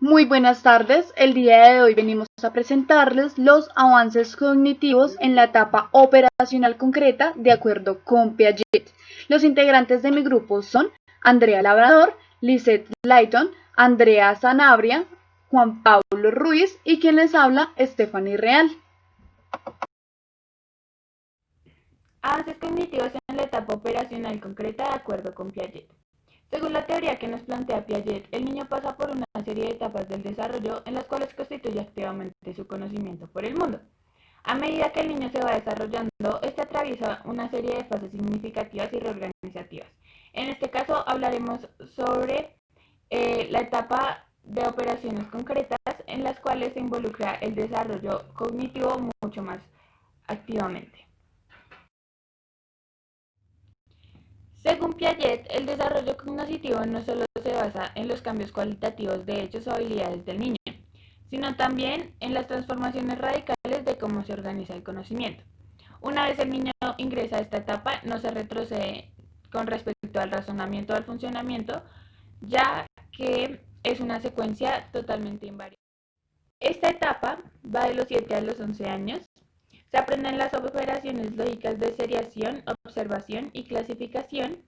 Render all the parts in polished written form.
Muy buenas tardes. El día de hoy venimos a presentarles los avances cognitivos en la etapa operacional concreta de acuerdo con Piaget. Los integrantes de mi grupo son Andrea Labrador, Lisette Layton, Andrea Sanabria, Juan Pablo Ruiz y quien les habla, Stephanie Real. Avances cognitivos en la etapa operacional concreta de acuerdo con Piaget. Según la teoría que nos plantea Piaget, el niño pasa por una serie de etapas del desarrollo en las cuales constituye activamente su conocimiento por el mundo. A medida que el niño se va desarrollando, este atraviesa una serie de fases significativas y reorganizativas. En este caso hablaremos sobre la etapa de operaciones concretas en las cuales se involucra el desarrollo cognitivo mucho más activamente. Según Piaget, el desarrollo cognitivo no solo se basa en los cambios cualitativos de hechos o habilidades del niño, sino también en las transformaciones radicales de cómo se organiza el conocimiento. Una vez el niño ingresa a esta etapa, no se retrocede con respecto al razonamiento o al funcionamiento, ya que es una secuencia totalmente invariable. Esta etapa va de los 7 a los 11 años. Se aprenden las operaciones lógicas de seriación, observación y clasificación,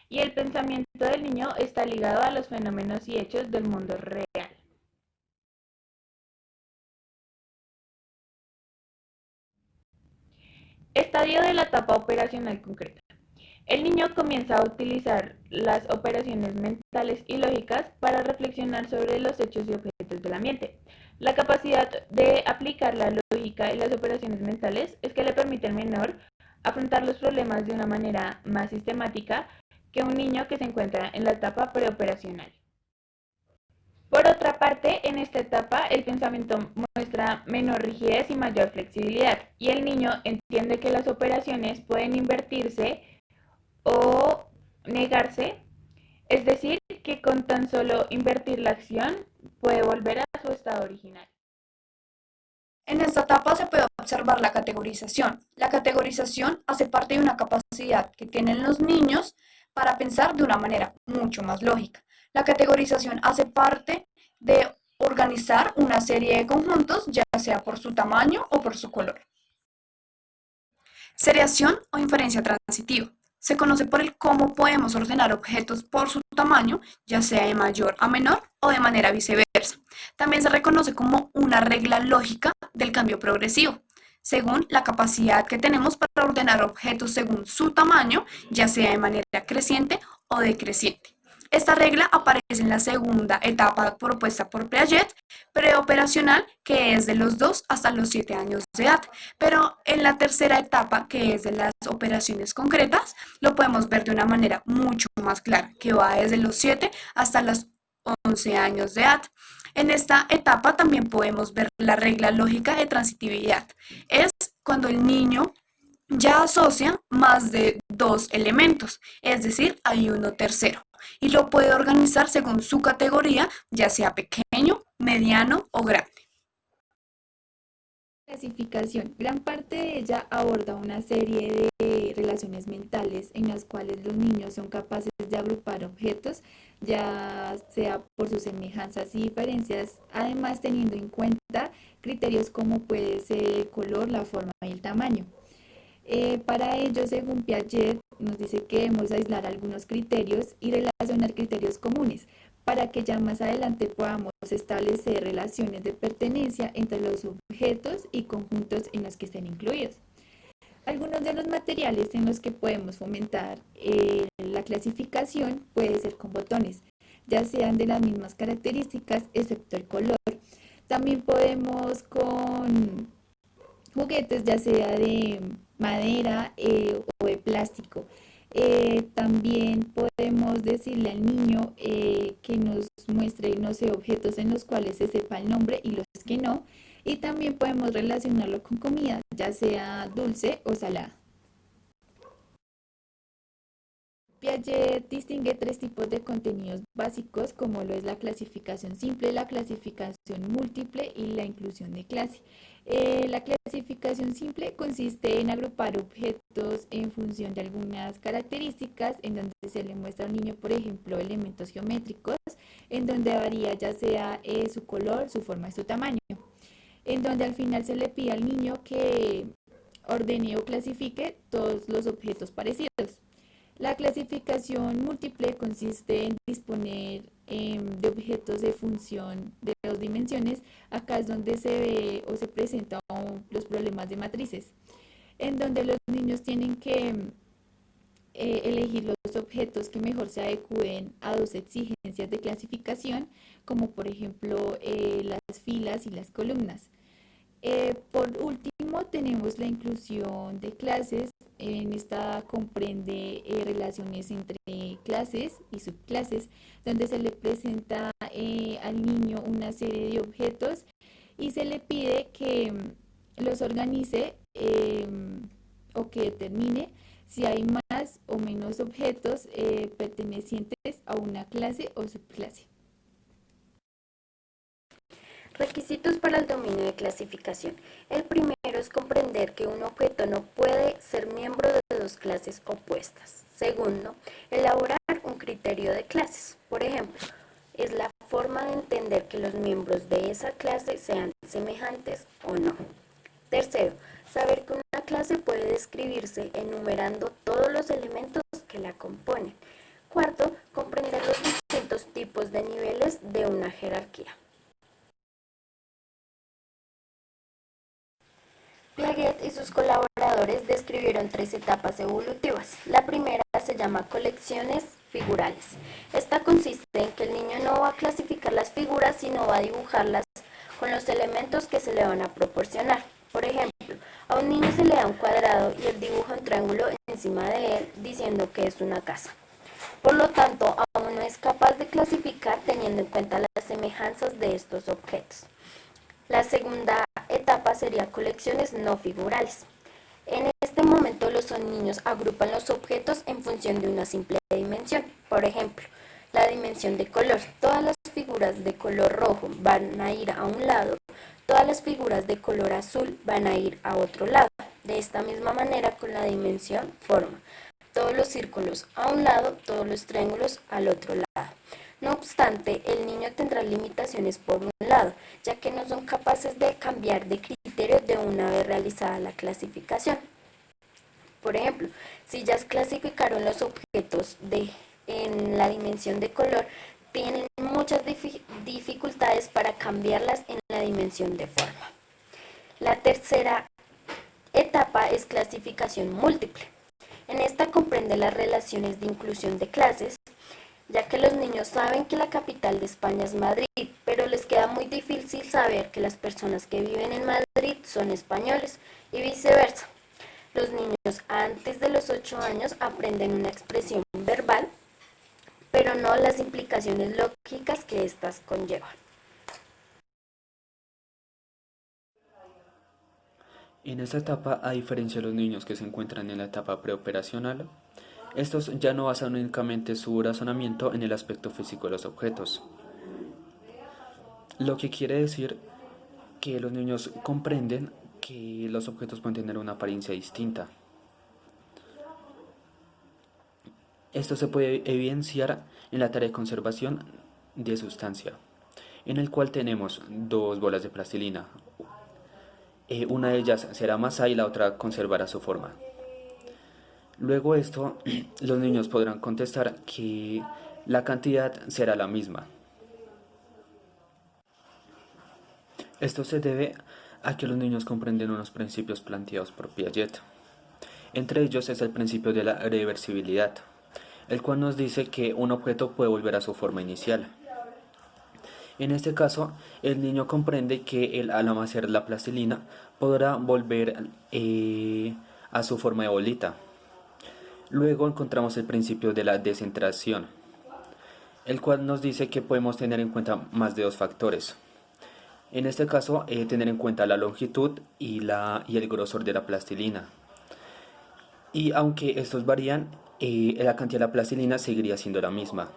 y el pensamiento del niño está ligado a los fenómenos y hechos del mundo real. Estadio de la etapa operacional concreta. El niño comienza a utilizar las operaciones mentales y lógicas para reflexionar sobre los hechos y objetos del ambiente. La capacidad de aplicar la lógica y las operaciones mentales es que le permite al menor afrontar los problemas de una manera más sistemática que un niño que se encuentra en la etapa preoperacional. Por otra parte, en esta etapa el pensamiento muestra menor rigidez y mayor flexibilidad, y el niño entiende que las operaciones pueden invertirse o negarse, es decir, que con tan solo invertir la acción puede volver a su estado original. En esta etapa se puede observar la categorización. La categorización hace parte de una capacidad que tienen los niños para pensar de una manera mucho más lógica. La categorización hace parte de organizar una serie de conjuntos, ya sea por su tamaño o por su color. Seriación o inferencia transitiva. Se conoce por el cómo podemos ordenar objetos por su tamaño, ya sea de mayor a menor o de manera viceversa. También se reconoce como una regla lógica del cambio progresivo, según la capacidad que tenemos para ordenar objetos según su tamaño, ya sea de manera creciente o decreciente. Esta regla aparece en la segunda etapa propuesta por Piaget, preoperacional, que es de los 2 hasta los 7 años de edad. Pero en la tercera etapa, que es de las operaciones concretas, lo podemos ver de una manera mucho más clara, que va desde los 7 hasta los 11 años de edad. En esta etapa también podemos ver la regla lógica de transitividad. Es cuando el niño ya asocia más de dos elementos, es decir, hay uno tercero, y lo puede organizar según su categoría, ya sea pequeño, mediano o grande. Clasificación. Gran parte de ella aborda una serie de relaciones mentales en las cuales los niños son capaces de agrupar objetos, ya sea por sus semejanzas y diferencias, además teniendo en cuenta criterios como puede ser el color, la forma y el tamaño. Para ello, según Piaget, nos dice que debemos aislar algunos criterios y relacionar criterios comunes para que ya más adelante podamos establecer relaciones de pertenencia entre los objetos y conjuntos en los que estén incluidos. Algunos de los materiales en los que podemos fomentar la clasificación puede ser con botones, ya sean de las mismas características excepto el color. También podemos con juguetes, ya sea de madera o de plástico. También podemos decirle al niño que nos muestre, no sé, objetos en los cuales se sepa el nombre y los que no. Y también podemos relacionarlo con comida, ya sea dulce o salada. Piaget distingue tres tipos de contenidos básicos, como lo es la clasificación simple, la clasificación múltiple y la inclusión de clase. La clasificación simple consiste en agrupar objetos en función de algunas características, en donde se le muestra a un niño, por ejemplo, elementos geométricos, en donde varía ya sea su color, su forma y su tamaño, en donde al final se le pide al niño que ordene o clasifique todos los objetos parecidos. La clasificación múltiple consiste en disponer de objetos de función de dos dimensiones. Acá es donde se ve o se presentan los problemas de matrices, en donde los niños tienen que elegir los objetos que mejor se adecúen a dos exigencias de clasificación, como por ejemplo las filas y las columnas. Por último, tenemos la inclusión de clases. En esta comprende relaciones entre clases y subclases, donde se le presenta al niño una serie de objetos y se le pide que los organice o que determine si hay más o menos objetos pertenecientes a una clase o subclase. Requisitos para el dominio de clasificación. El primero es comprender que un objeto no puede ser miembro de dos clases opuestas. Segundo, elaborar un criterio de clases. Por ejemplo, es la forma de entender que los miembros de esa clase sean semejantes o no. Tercero, saber que una clase puede describirse enumerando todos los elementos que la componen. Cuarto, comprender los distintos tipos de niveles de una jerarquía. Piaget y sus colaboradores describieron 3 etapas evolutivas. La primera se llama colecciones figurales. Esta consiste en que el niño no va a clasificar las figuras, sino va a dibujarlas con los elementos que se le van a proporcionar. Por ejemplo, a un niño se le da un cuadrado y él dibuja un triángulo encima de él diciendo que es una casa. Por lo tanto, aún no es capaz de clasificar teniendo en cuenta las semejanzas de estos objetos. La segunda etapa sería colecciones no figurales. En este momento los niños agrupan los objetos en función de una simple dimensión. Por ejemplo, la dimensión de color. Todas las figuras de color rojo van a ir a un lado, todas las figuras de color azul van a ir a otro lado. De esta misma manera con la dimensión forma. Todos los círculos a un lado, todos los triángulos al otro lado. No obstante, el niño tendrá limitaciones por un lado, ya que no son capaces de cambiar de criterio de una vez realizada la clasificación. Por ejemplo, si ya clasificaron los objetos en la dimensión de color, tienen muchas dificultades para cambiarlas en la dimensión de forma. La tercera etapa es clasificación múltiple. En esta comprende las relaciones de inclusión de clases, ya que los niños saben que la capital de España es Madrid, pero les queda muy difícil saber que las personas que viven en Madrid son españoles y viceversa. Los niños antes de los 8 años aprenden una expresión verbal, pero no las implicaciones lógicas que éstas conllevan. En esta etapa, a diferencia de los niños que se encuentran en la etapa preoperacional, estos ya no basan únicamente su razonamiento en el aspecto físico de los objetos, lo que quiere decir que los niños comprenden que los objetos pueden tener una apariencia distinta. Esto se puede evidenciar en la tarea de conservación de sustancia, en el cual tenemos 2 bolas de plastilina. Una de ellas será masa y la otra conservará su forma. Luego esto, los niños podrán contestar que la cantidad será la misma. Esto se debe a que los niños comprenden unos principios planteados por Piaget. Entre ellos es el principio de la reversibilidad, el cual nos dice que un objeto puede volver a su forma inicial. En este caso, el niño comprende que él, al amasar la plastilina, podrá volver a su forma de bolita. Luego encontramos el principio de la descentración, el cual nos dice que podemos tener en cuenta más de 2 factores. En este caso, tener en cuenta la longitud y el grosor de la plastilina. Y aunque estos varían, la cantidad de la plastilina seguiría siendo la misma.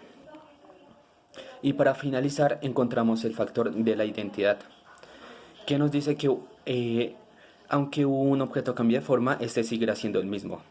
Y para finalizar, encontramos el factor de la identidad, que nos dice que aunque un objeto cambie de forma, este seguirá siendo el mismo.